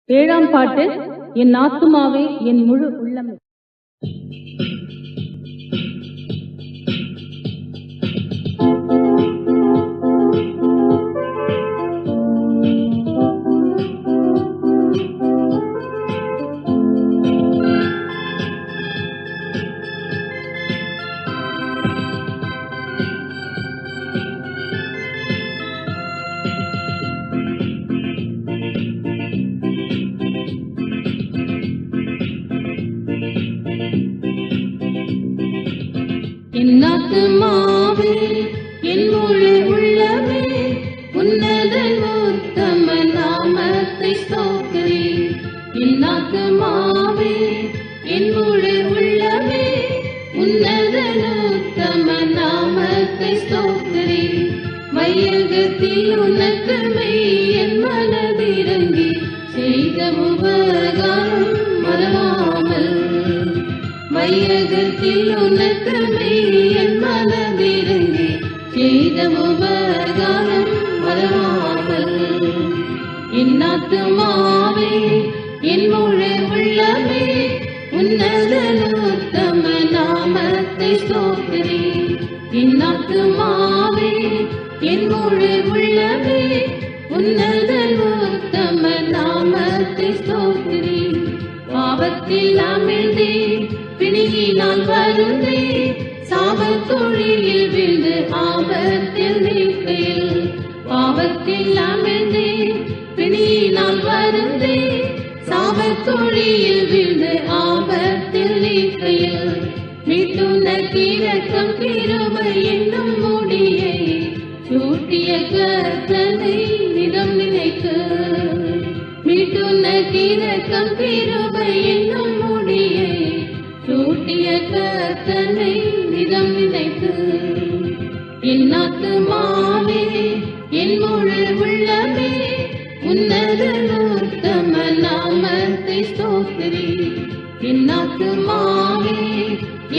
ஏழாம் பாட்டு. என் ஆத்துமாவே என் முழு உள்ளமே. என் ஆத்துமாவே என் முழு உள்ளமே உன்னதன் உத்தம நாமத்தை ஸ்தோத்திரி. என் ஆத்துமாவே என் முழு உள்ளமே உன்னதன் உத்தம நாமத்தை ஸ்தோத்திரி. வையகத்தில் உனக்கு மெய்யன் மனதிறங்கி செய்த உபகாரம் மறவாமல். வையகத்தில் உனக்கு மெய்யன் மனதிறங்கி செய்த உபகாரம் மறவாமல். என் ஆத்துமாவே என் முழு உள்ளமே உன்னதன் உத்தம நாமத்தை ஸ்தோத்திரி. என் ஆத்துமாவே என் முழு உள்ளமே உன்னதன் உத்தம நாமத்தை ஸ்தோத்திரி. பாவத்தில் அமிழ்ந்தே பிணியினால் வருந்தே சாபத்தொழியில் விழுந்து ஆபத்தில் நிற்கையில். பாவத்தில் அமிழ்ந்தே பிணியினால் வருந்தே சாபத்தொழியில் விழுந்து ஆபத்தில் நிற்கையில். மீட்டுனக்கு இரக்கம் கிருபை என்னும் முடியை சூட்டிய கர்த்தனை நிதம் நினைத்து. மீட்டுனக்கு இரக்கம் கிருபை என்னும் முடியை சூட்டிய கர்த்தனை நிதம் நினைத்து. என் ஆத்துமாவே என் முழு உள்ளமே உன்னதன் உத்தம நாமத்தை ஸ்தோத்திரி. என் ஆத்துமாவே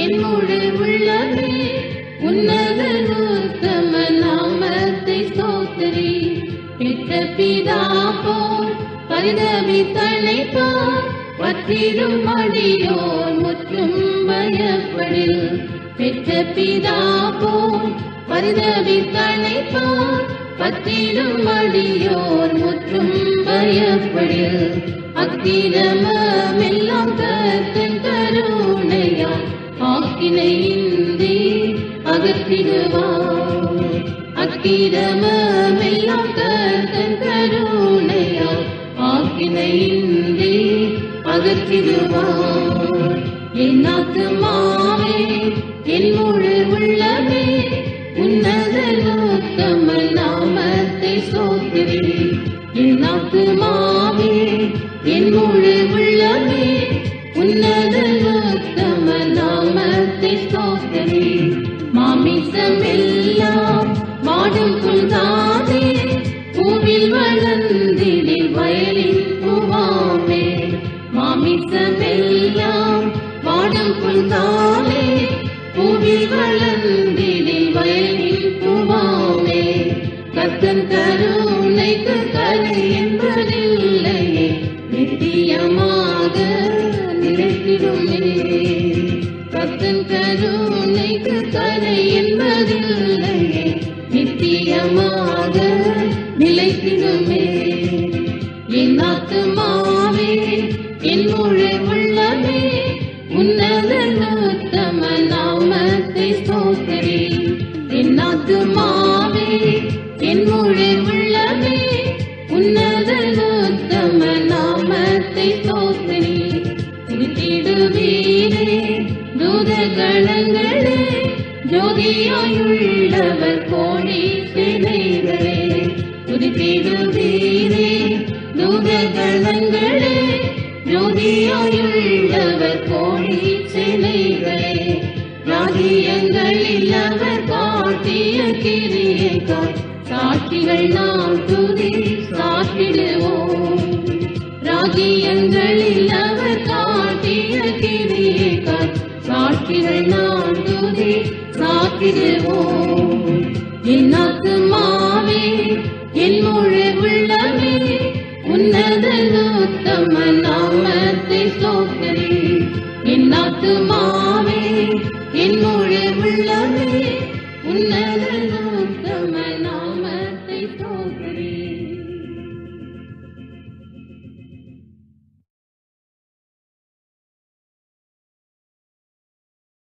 என் முழு உள்ளமே உன்னதன் உத்தம நாமத்தை ஸ்தோத்திரி. பெற்ற பிதா போல் பரிதபித்தனை போல் பற்றிடும் அடியோர் முற்றும் பயப்படில். பெற்ற பிதா போல் பரிதபித்தனை போல் பற்றிடும் அடியோர் முற்றும் பயப்படில். அக்கிரமெல்லாம் கர்த்தன் கருணையால் ஆக்கினையின்றி அகற்றிடுவார். அக்கிரமெல்லாம் கர்த்தன் கருணையால் ஆக்கினையின்றி அகற்றிடுவார். என் ஆத்துமாவே என் முழு உள்ளமே உன்னதன் உத்தம நாமத்தை ஸ்தோத்திரி. என் ஆத்துமாவே என் முழு உள்ளமே உன்னதன் உத்தம நாமத்தை ஸ்தோத்திரி. மாமிசம் எல்லாம் வாடும் புல்தானே பூவில் வளர்ந்திடி வயலின் பூவாமே. மாமிசம் எல்லாம் வாடும் புல்தானே பூவில் வளர்ந்திடி வயலின் பூவாமே. கர்த்தன் கருணைக்கு கரை என்பதில்லையே நித்தியமாக நிலைத்திடுமே. கர்த்தன் கருணைக்கு கரை என்பதில்லையே நித்தியமாக நிலைத்திடுமே. என் ஆத்துமாவே என் முழு உள்ளமே உன்னதன் உத்தம நாமத்தை ஸ்தோத்திரி. என் ஆத்துமாவே என் முழு உள்ளமே உன்னதன் உத்தம நாமத்தை ஸ்தோத்திரி. துதித்திடுவீரே தூதகணங்களே ஜோதியாயுள்ளவர் கோடி சேனைகளே. துதித்திடுவீரே தூதகணங்களே ஜோதியாயுள்ளவர் கோடி சேனைகளே. ராஜ்யங்களில் அவர் காட்டிய கிரியைக்காய் சாட்சிகள் நாம் துதி சாற்றிடுவோம். ராஜ்யங்களில் அவர் காட்டிய கிரியைக்காய் சாட்சிகள் நாம் துதி சாற்றிடுவோம். என் ஆத்துமாவே என் முழு உள்ளமே உன்னதன் உத்தம நாமத்தை ஸ்தோத்திரி என் ஆத்துமா